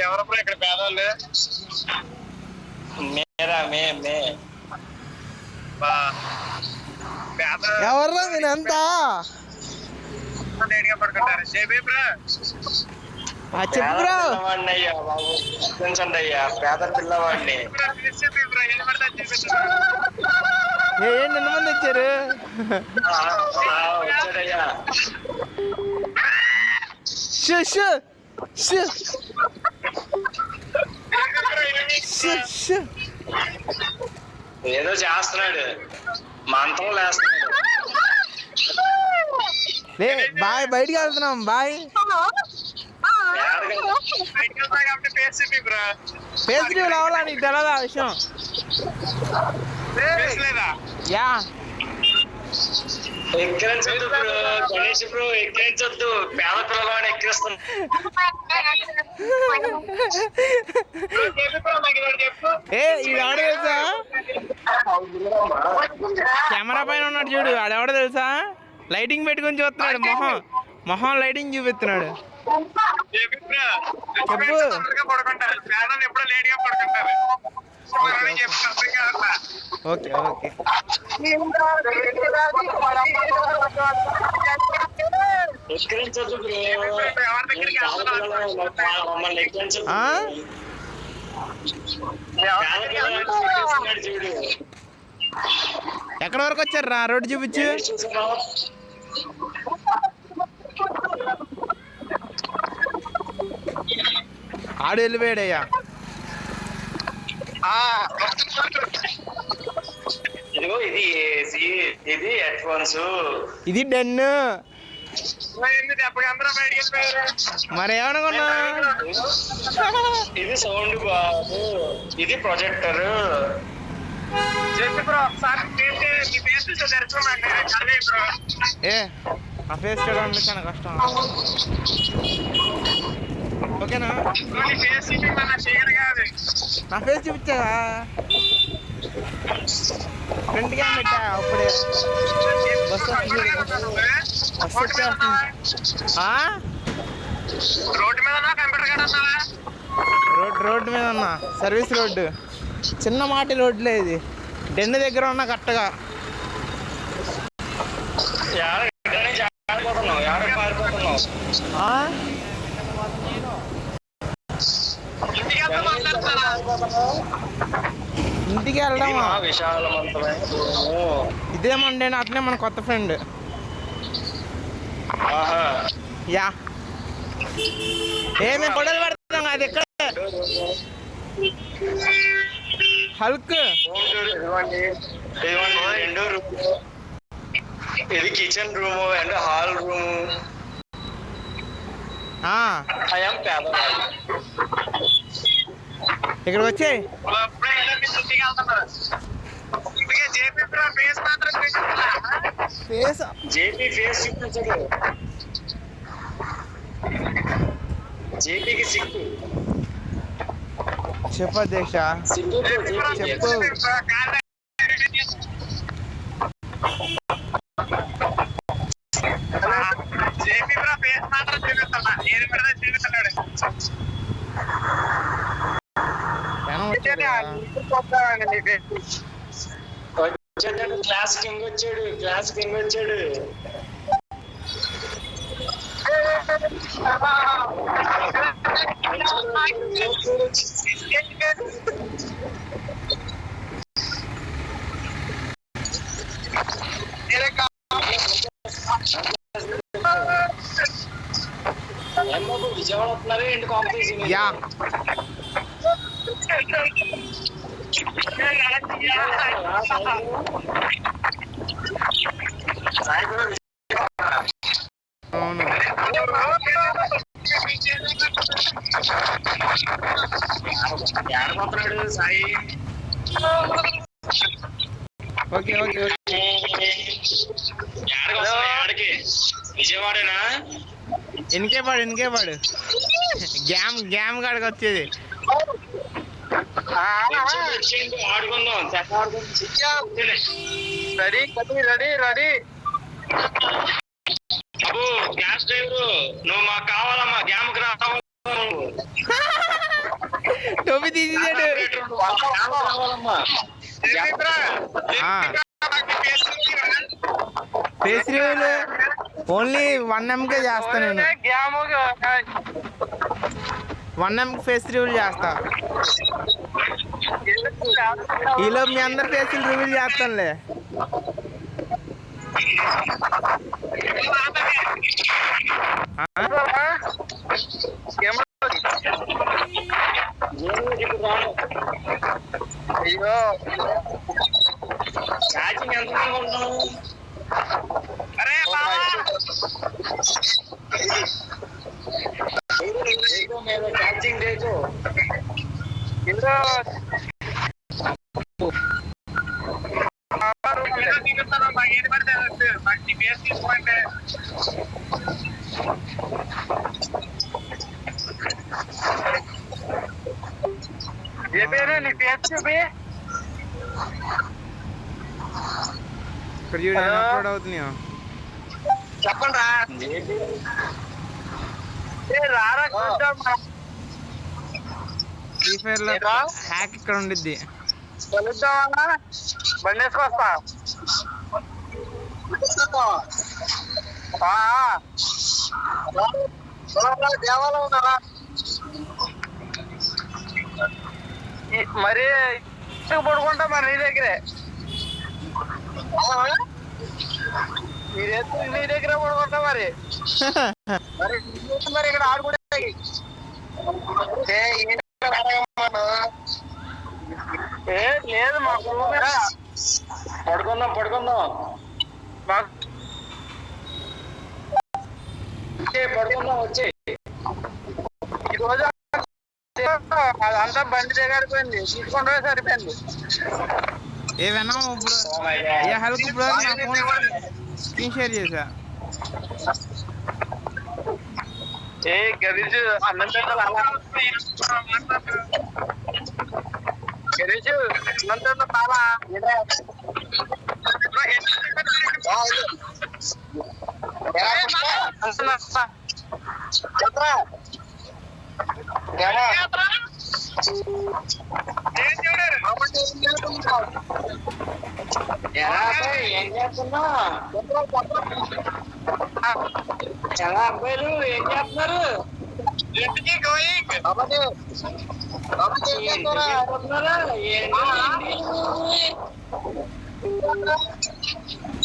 ఎవరప్పుడు ఇక్కడ పేదవాళ్ళు ఎవర్రా నేనంతా పడుకుంటారు చెప్పురా అయ్యా బాబు అయ్యా పేద పిల్లవాడిని ఎంతమంది వచ్చారు? వచ్చాడయ్యా ఏదో చేస్తున్నాడు, మంత్రం లేస్తున్నాడు. బాయ్, బయటికి వెళ్తున్నాం. బాయ్. ఫేస్ రివ్యూ అవ్వాలా? నీకు తెలియదా విషయం? యా ఎక్కిరించొద్దు బ్రో, గణేష్ బ్రో ఎక్కిరించొద్దు, పేద పిల్లవాడిని ఎక్కిరిస్తున్నా. తెలుసా? కెమెరా పైన ఉన్నాడు చూడు, ఆడెవడో తెలుసా? లైటింగ్ పెట్టుకొని చూస్తున్నాడు, మొహం లైటింగ్ చూపిస్తున్నాడు. చెప్పు. Okay okay. ఎక్కడ వరకు వచ్చారా? రోడ్డు చూపించు. ఆడు వెళ్ళిపోయాడయ్యా. ఇదిగో ఇది ఏసీ, ఇది హెడ్ ఫోన్స్, ఇది డెన్. మరి ఏమనుకున్నా? ఇది సౌండ్ బాబు, ఇది ప్రొజెక్టర్. ఏ ఆ ఫేస్ చూడండి, చాలా కష్టం. ఓకేనా? నా ఫేస్ చూపించా, ఫ్రంట్ క్యామ్ పెట్టా. అప్పుడే రోడ్డు మీద ఉన్నా, సర్వీస్ రోడ్డు, చిన్న మాటి రోడ్లే. ఇది డెన్ దగ్గర ఉన్నా కరెక్ట్గా. ఇంటికి వెళ్దామా? ఇదేమంటే అట్లే మన కొత్త ఫ్రెండ్. యా మేము గొడవలు పడుతున్నాం. అది ఎక్కడ? హల్క్. ఇది kitchen room and hall room. ఇక్కడికి వచ్చే జేపీ ఫేస్ చూపించడు. జేపీకి సిక్కు. చెప్పు అధ్యక్ష, చెప్పు. క్లాస్ కింగ్ వచ్చాడు, క్లాస్ కింగ్ వచ్చాడు. విజయవాడ వస్తున్నారా ఏంటి కాంపిటీషన్? యా అవును. ఏడపోతున్నాడు సాయి. Okay okay okay. ఏడకి విజయవాడేనా? ఎనికే పాడు గ్యామ్ కాడికి వచ్చేది. ఆడుకుందాం చెక్క ఆడుకుందాం. Ready ready ready. బాబు గ్యాస్ డ్రైవరు నువ్వు మాకు కావాలమ్మా, గ్యామ్కి రావాలి. టోపీ తీసేసాడు. కావాలమ్మా. ఫేస్ రివ్యూలు ఓన్లీ 1M చేస్తా నేను. 1M ఫేస్ రివ్యూలు చేస్తా. ఈలో మీ అందరి ఫేసులు రివ్యూలు చేస్తానులే. అయ్యో ఛార్జింగ్ ఎంత ఉన్నావు? అరే ఛార్జింగ్ లేదు. ఇందులో తీసుకోండి. ఏ పేరు నీ పేరు చూపి. ఇక్కడ చూడండి అప్లోడ్ అవుతున్నాయో. చెప్పండి రా. రారా చూద్దాం. ఫ్రీ ఫైర్ లో హ్యాక్ ఇక్కడ ఉండిద్ది. కలుద్దామా? బండి వేసుకొస్తా. దేవాలయం ఉన్నారా? మరి పడుకుంటా మరి నీ దగ్గరే. నీ దగ్గర పడుకుంటా మరి. మరి ఇక్కడ ఆడుకుంటే లేదు మాకు పడుకుందాం మాకు పడుకుందాం వచ్చే. ఈ రోజు అదంతా బండి దిగాడిపోయింది. తీసుకుంటే సరిపోయింది. ఏవైనా ఇప్పుడు ఏ హెల్ప్ ఇప్పుడు నా ఫోన్ స్క్రీన్ షేర్ చేసా. ఏ గరీజు అన్నం తింటారు అలా. గరీజు అన్నం తింటారు చాలా. ఏం చేస్తున్నా? ఎలా అబ్బాయిలు ఏం చేస్తున్నారు?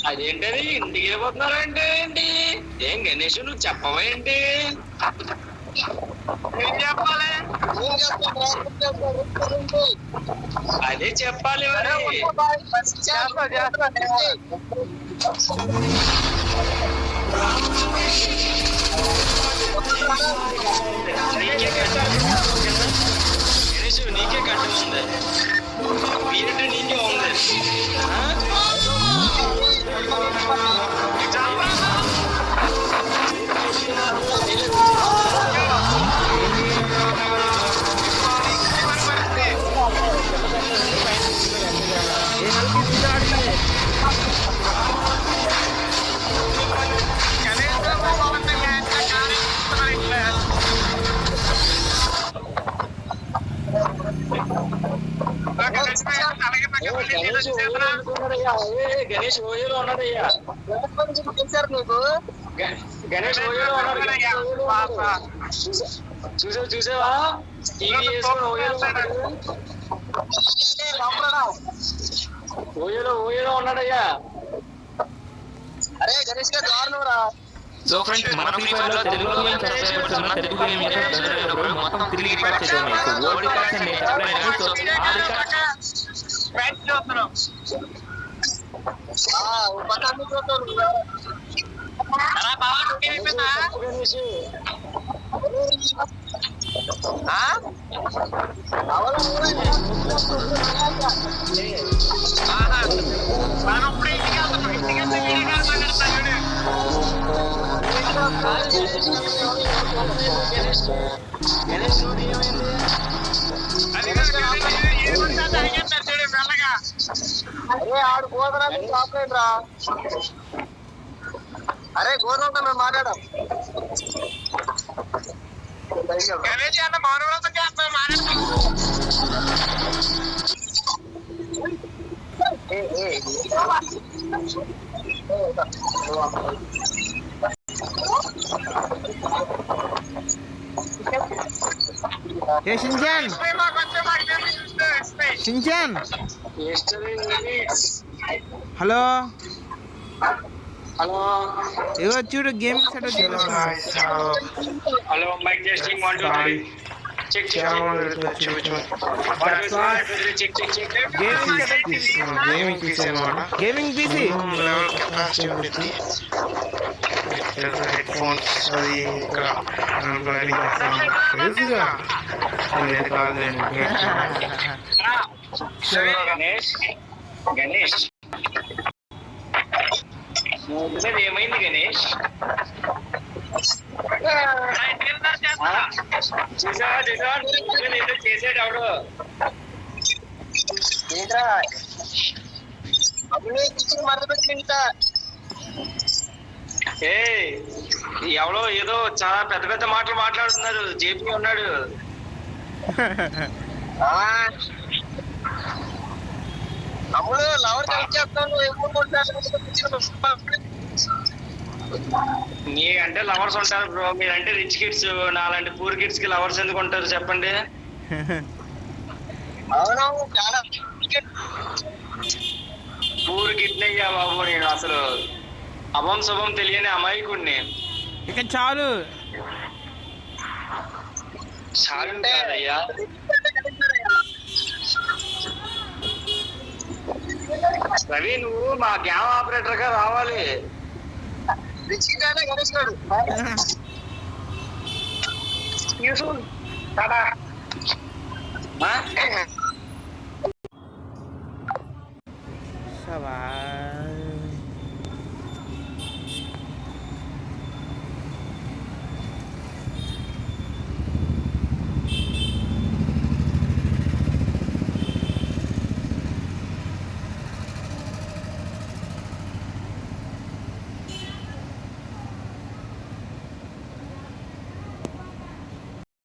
అదేంటది ఇంటికి వెళ్ళిపోతున్నారా అంటే ఏంటి? ఏం గణేష్ నువ్వు చెప్పవా ఏంటి? అదే చెప్పాలి మరి. గణేష్ నీకే కట్టం ఉంది, వీరంటే నీకే ఉంది. గణేష్ ఓయోలో ఉన్నాడయ్యా. గణేష్ ఓయోలో ఉన్నాడు. చూసావా? టీవీ వేసుకొని ఓయోలో ఉన్నాడయ్యా. అరే గణేష్ గారు దారుణంరా. సో ఫ్రెండ్స్ మన ఫ్రీ ఫైర్ లో తెలుగు గేమ్ సబ్స్క్రైబర్స్ ఉన్న తెలుగు గేమ్ యొక్క మొత్తం తిరిగి రికార్డ్ చేద్దాం. సో ఓల్డ్ రికార్డ్స్ అండ్ నేను చెప్పలేను. సో ఆ రికార్డ్ బ్యాచ్ చేస్తున్నాం. పటాన్ని చూస్తారు. అలా బాగా టుకే అయిపోయిందా? మనం ఇప్పుడు ఇంటికి వెళ్తున్నాం. ఇంటికి వెళ్తే వీడియో కాల్ మాట్లాడతాను. గణేష్ ఏమైంది? అరే ఆడు గోదరా చాక్లెట్ రా. అరే గోదాంతో మేము మాట్లాడాం. గణేష్ అన్న మానవులతో చేస్తాం ఏ షించాన్ షించాన్ హలో హలో ఇగో చూడు గేమ్ సెట్ వచ్చింది. Hello mic testing 1 2 3 check check gaming PC headphones అది ఇంకా తెలుసుగా గణేష్ గణేష్ ఏమైంది గణేష్? చేసాడు ఎవడు ఏంట్రా అప్పుడు మరదపెట్టింటా. ఏ ఎవడో ఏదో చాలా పెద్ద పెద్ద మాటలు మాట్లాడుతున్నారు. జేపీ ఉన్నాడు. అప్పుడు లవర్ కలిసి చేస్తాను. నీ అంటే లవర్స్ ఉంటారు బ్రో. మీరంటే రిచ్ కిడ్స్, నాలాంటి పూర్ కిడ్స్ కి లవర్స్ ఎందుకు ఉంటారు చెప్పండి? అవునవును చాలా పూర్ కిడ్నయ్యా బాబు. నేను అసలు అభం శుభం తెలియని అమాయకుడిని. ఇక చాలు. చాలు కాదయ్యా. రవి నువ్వు మా గ్యామ్ ఆపరేటర్ గా రావాలి. రిచ్ గానే గణేష్ గారు. ఆ?